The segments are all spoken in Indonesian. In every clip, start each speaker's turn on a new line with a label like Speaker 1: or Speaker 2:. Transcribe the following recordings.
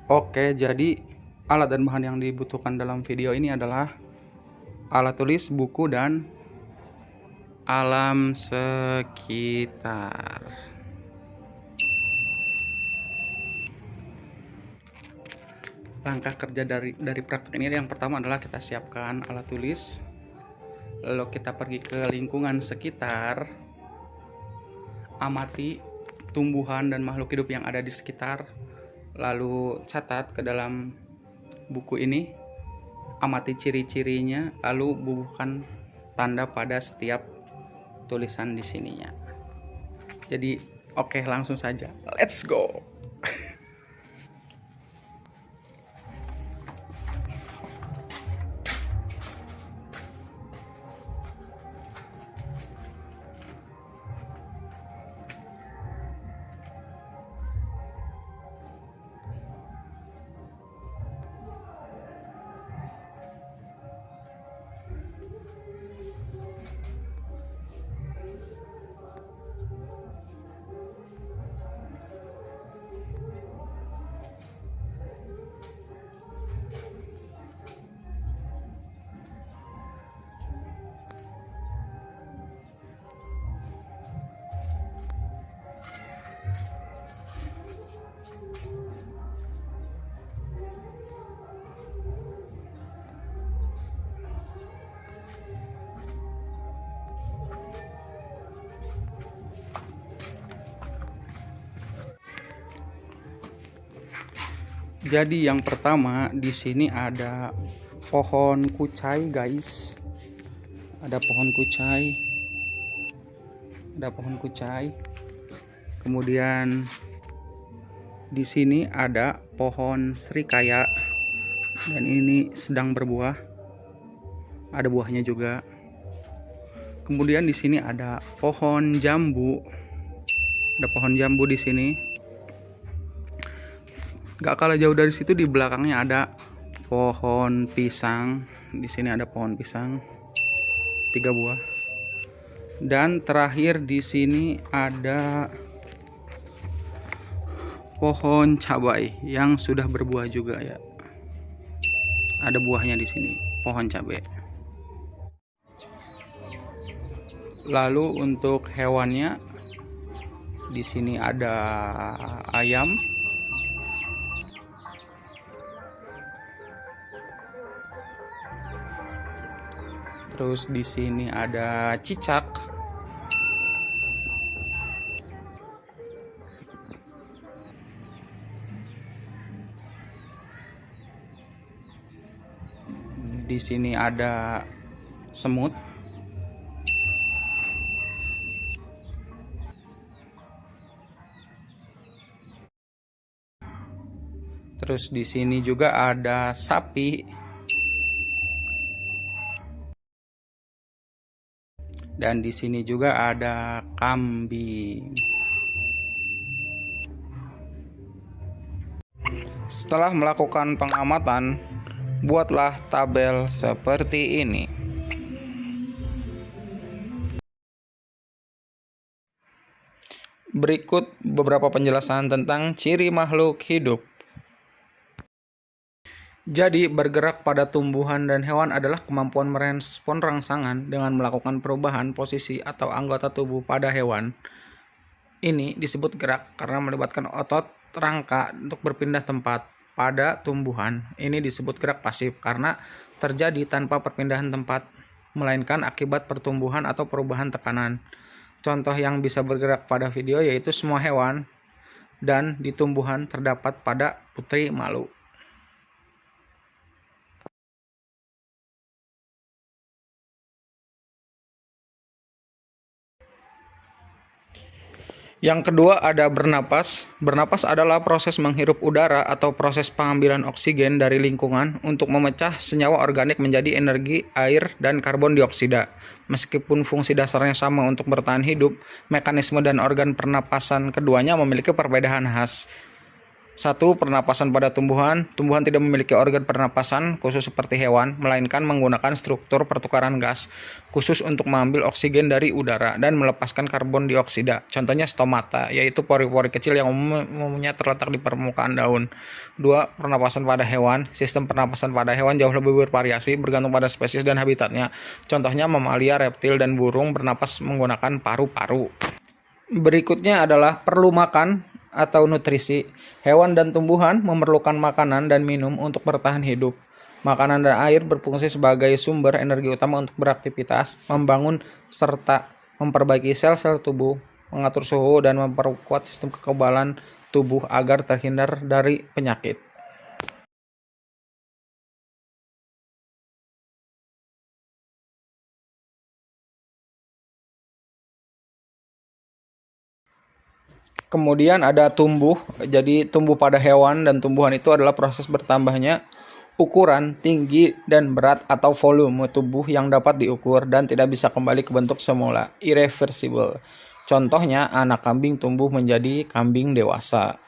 Speaker 1: Oke, jadi alat dan bahan yang dibutuhkan dalam video ini adalah alat tulis, buku, dan alam sekitar. Langkah kerja dari praktek ini yang pertama adalah kita siapkan alat tulis, lalu kita pergi ke lingkungan sekitar, amati tumbuhan dan makhluk hidup yang ada di sekitar, lalu catat ke dalam buku ini, amati ciri-cirinya, lalu bubuhkan tanda pada setiap tulisan di sininya. Jadi oke, langsung saja, let's go. Jadi yang pertama di sini ada pohon kucai, guys. Ada pohon kucai. Ada pohon kucai. Kemudian di sini ada pohon serikaya dan ini sedang berbuah. Ada buahnya juga. Kemudian di sini ada pohon jambu. Ada pohon jambu di sini. Gak kalah jauh dari situ di belakangnya ada pohon pisang. Di sini ada pohon pisang 3 buah. Dan terakhir di sini ada pohon cabai yang sudah berbuah juga ya. Ada buahnya di sini, pohon cabai. Lalu untuk hewannya di sini ada ayam. Terus di sini ada cicak. Di sini ada semut. Terus di sini juga ada sapi. Dan di sini juga ada kambing. Setelah melakukan pengamatan, buatlah tabel seperti ini. Berikut beberapa penjelasan tentang ciri makhluk hidup. Jadi, bergerak pada tumbuhan dan hewan adalah kemampuan merespon rangsangan dengan melakukan perubahan posisi atau anggota tubuh pada hewan. Ini disebut gerak karena melibatkan otot rangka untuk berpindah tempat. Pada tumbuhan, ini disebut gerak pasif karena terjadi tanpa perpindahan tempat, melainkan akibat pertumbuhan atau perubahan tekanan. Contoh yang bisa bergerak pada video yaitu semua hewan, dan di tumbuhan terdapat pada putri malu. Yang kedua ada bernapas. Bernapas adalah proses menghirup udara atau proses pengambilan oksigen dari lingkungan untuk memecah senyawa organik menjadi energi, air, dan karbon dioksida. Meskipun fungsi dasarnya sama untuk bertahan hidup, mekanisme dan organ pernapasan keduanya memiliki perbedaan khas. 1. Pernapasan pada tumbuhan. Tumbuhan tidak memiliki organ pernapasan khusus seperti hewan, melainkan menggunakan struktur pertukaran gas khusus untuk mengambil oksigen dari udara dan melepaskan karbon dioksida. Contohnya stomata, yaitu pori-pori kecil yang umumnya terletak di permukaan daun. 2. Pernapasan pada hewan. Sistem pernapasan pada hewan jauh lebih bervariasi bergantung pada spesies dan habitatnya. Contohnya mamalia, reptil, dan burung bernapas menggunakan paru-paru. Berikutnya adalah perlu makan atau nutrisi. Hewan dan tumbuhan memerlukan makanan dan minum untuk bertahan hidup. Makanan dan air berfungsi sebagai sumber energi utama untuk beraktivitas, membangun serta memperbaiki sel-sel tubuh, mengatur suhu, dan memperkuat sistem kekebalan tubuh agar terhindar dari penyakit. Kemudian ada tumbuh. Jadi tumbuh pada hewan dan tumbuhan itu adalah proses bertambahnya ukuran, tinggi, dan berat atau volume tubuh yang dapat diukur dan tidak bisa kembali ke bentuk semula, irreversible. Contohnya, anak kambing tumbuh menjadi kambing dewasa.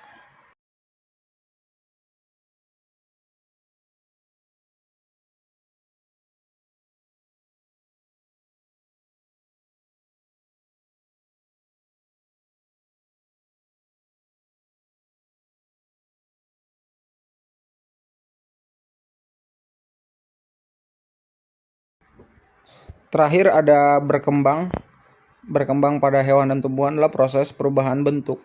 Speaker 1: Terakhir ada berkembang. Berkembang pada hewan dan tumbuhan adalah proses perubahan bentuk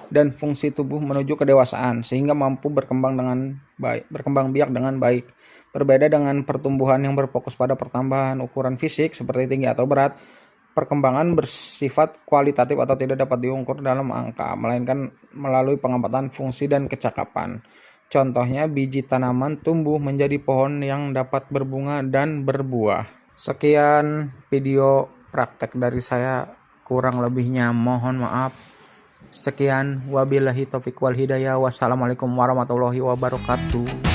Speaker 1: dan fungsi tubuh menuju kedewasaan sehingga mampu berkembang dengan baik, berkembang biak dengan baik. Berbeda dengan pertumbuhan yang berfokus pada pertambahan ukuran fisik seperti tinggi atau berat, perkembangan bersifat kualitatif atau tidak dapat diukur dalam angka, melainkan melalui pengamatan fungsi dan kecakapan. Contohnya, biji tanaman tumbuh menjadi pohon yang dapat berbunga dan berbuah. Sekian video praktek dari saya, kurang lebihnya mohon maaf. Sekian, wabillahi taufiq wal hidayah. Wassalamualaikum warahmatullahi wabarakatuh.